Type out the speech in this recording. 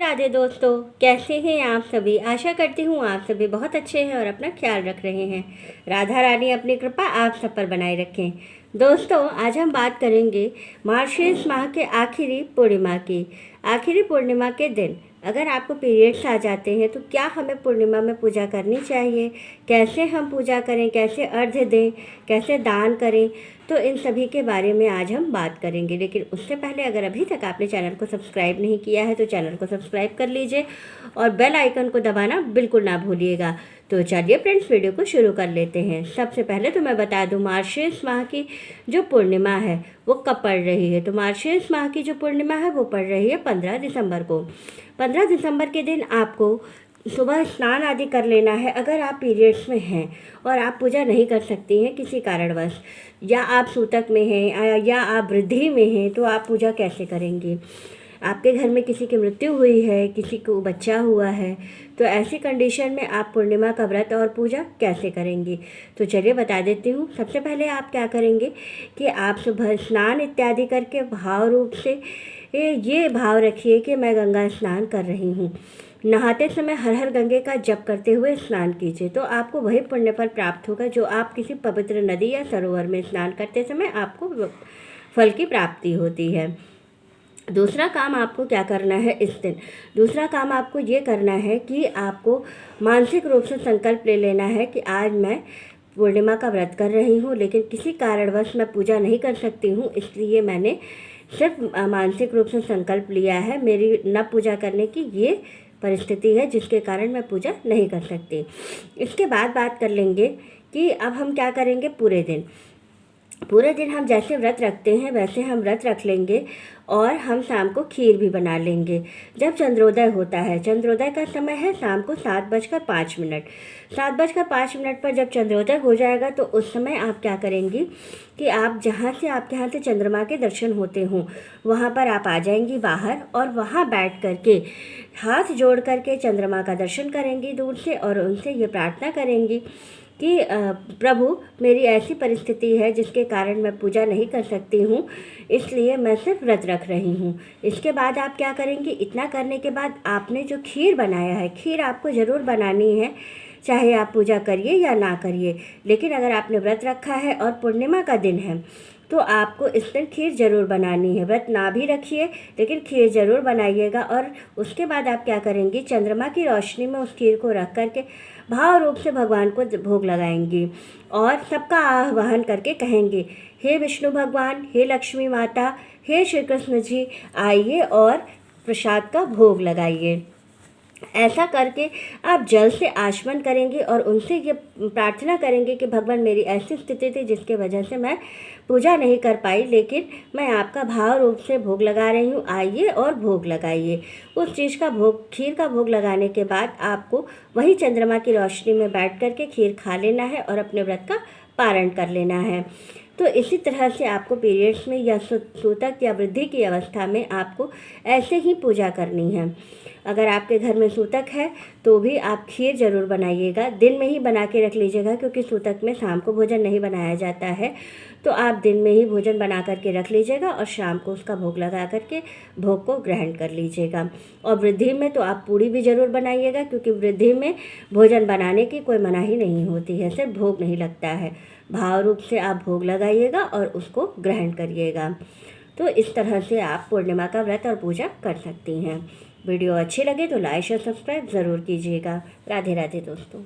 राधे दोस्तों, कैसे हैं आप सभी। आशा करती हूँ आप सभी बहुत अच्छे हैं और अपना ख्याल रख रहे हैं। राधा रानी अपनी कृपा आप सब पर बनाए रखें। दोस्तों, आज हम बात करेंगे मार्गशीर्ष माह के आखिरी पूर्णिमा की। आखिरी पूर्णिमा के दिन अगर आपको पीरियड्स आ जाते हैं तो क्या हमें पूर्णिमा में पूजा करनी चाहिए, कैसे हम पूजा करें, कैसे अर्घ्य दें, कैसे दान करें, तो इन सभी के बारे में आज हम बात करेंगे। लेकिन उससे पहले अगर अभी तक आपने चैनल को सब्सक्राइब नहीं किया है तो चैनल को सब्सक्राइब कर लीजिए और बेल आइकन को दबाना बिल्कुल ना भूलिएगा। तो चलिए फ्रेंड्स, वीडियो को शुरू कर लेते हैं। सबसे पहले तो मैं बता दूं मार्गशीर्ष माह की जो पूर्णिमा है वो कब पड़ रही है। तो मार्गशीर्ष माह की जो पूर्णिमा है वो पड़ रही है 15 दिसंबर को। 15 दिसंबर के दिन आपको सुबह स्नान आदि कर लेना है। अगर आप पीरियड्स में हैं और आप पूजा नहीं कर सकती हैं किसी कारणवश, या आप सूतक में हैं या आप वृद्धि में हैं, तो आप पूजा कैसे करेंगी। आपके घर में किसी की मृत्यु हुई है, किसी को बच्चा हुआ है, तो ऐसी कंडीशन में आप पूर्णिमा का व्रत और पूजा कैसे करेंगी। तो चलिए बता देती हूँ। सबसे पहले आप क्या करेंगे कि आप सुबह स्नान इत्यादि करके भाव रूप से ये भाव रखिए कि मैं गंगा स्नान कर रही हूँ। नहाते समय हर हर गंगे का जप करते हुए स्नान कीजिए, तो आपको वही पुण्य फल प्राप्त होगा जो आप किसी पवित्र नदी या सरोवर में स्नान करते समय आपको फल की प्राप्ति होती है। दूसरा काम आपको क्या करना है इस दिन। दूसरा काम आपको ये करना है कि आपको मानसिक रूप से संकल्प ले लेना है कि आज मैं पूर्णिमा का व्रत कर रही हूँ, लेकिन किसी कारणवश मैं पूजा नहीं कर सकती हूँ, इसलिए मैंने सिर्फ मानसिक रूप से संकल्प लिया है। मेरी न पूजा करने की ये परिस्थिति है जिसके कारण मैं पूजा नहीं कर सकती। इसके बाद बात कर लेंगे कि अब हम क्या करेंगे। पूरे दिन हम जैसे व्रत रखते हैं वैसे हम व्रत रख लेंगे और हम शाम को खीर भी बना लेंगे। जब चंद्रोदय होता है, चंद्रोदय का समय है शाम को 7:05। 7:05 पर जब चंद्रोदय हो जाएगा तो उस समय आप क्या करेंगी कि आप जहाँ से आपके यहाँ से चंद्रमा के दर्शन होते हों वहाँ पर आप आ जाएंगी बाहर, और वहाँ बैठ करके हाथ जोड़ करके चंद्रमा का दर्शन करेंगी दूर से, और उनसे ये प्रार्थना करेंगी कि प्रभु, मेरी ऐसी परिस्थिति है जिसके कारण मैं पूजा नहीं कर सकती हूँ, इसलिए मैं सिर्फ व्रत रख रही हूँ। इसके बाद आप क्या करेंगे। इतना करने के बाद आपने जो खीर बनाया है, खीर आपको ज़रूर बनानी है, चाहे आप पूजा करिए या ना करिए। लेकिन अगर आपने व्रत रखा है और पूर्णिमा का दिन है तो आपको इस दिन खीर ज़रूर बनानी है। व्रत ना भी रखिए लेकिन खीर ज़रूर बनाइएगा। और उसके बाद आप क्या करेंगी, चंद्रमा की रोशनी में उस खीर को रख करके भाव रूप से भगवान को भोग लगाएंगी और सबका आह्वान करके कहेंगे, हे विष्णु भगवान, हे लक्ष्मी माता, हे श्री कृष्ण जी, आइए और प्रसाद का भोग लगाइए। ऐसा करके आप जल से आचमन करेंगे और उनसे ये प्रार्थना करेंगे कि भगवान, मेरी ऐसी स्थिति थी जिसके वजह से मैं पूजा नहीं कर पाई, लेकिन मैं आपका भाव रूप से भोग लगा रही हूँ, आइए और भोग लगाइए। उस चीज़ का भोग, खीर का भोग लगाने के बाद आपको वही चंद्रमा की रोशनी में बैठ करके खीर खा लेना है और अपने व्रत का पारण कर लेना है। तो इसी तरह से आपको पीरियड्स में या सूतक या वृद्धि की अवस्था में आपको ऐसे ही पूजा करनी है। अगर आपके घर में सूतक है तो भी आप खीर ज़रूर बनाइएगा। दिन में ही बना के रख लीजिएगा, क्योंकि सूतक में शाम को भोजन नहीं बनाया जाता है, तो आप दिन में ही भोजन बना करके रख लीजिएगा और शाम को उसका भोग लगा करके भोग को ग्रहण कर लीजिएगा। और वृद्धि में तो आप पूड़ी भी ज़रूर बनाइएगा, क्योंकि वृद्धि में भोजन बनाने की कोई मनाही नहीं होती है, सिर्फ भोग नहीं लगता है। भाव रूप से आप भोग लगाइएगा और उसको ग्रहण करिएगा। तो इस तरह से आप पूर्णिमा का व्रत और पूजा कर सकती हैं। वीडियो अच्छी लगे तो लाइक और सब्सक्राइब ज़रूर कीजिएगा। राधे राधे दोस्तों।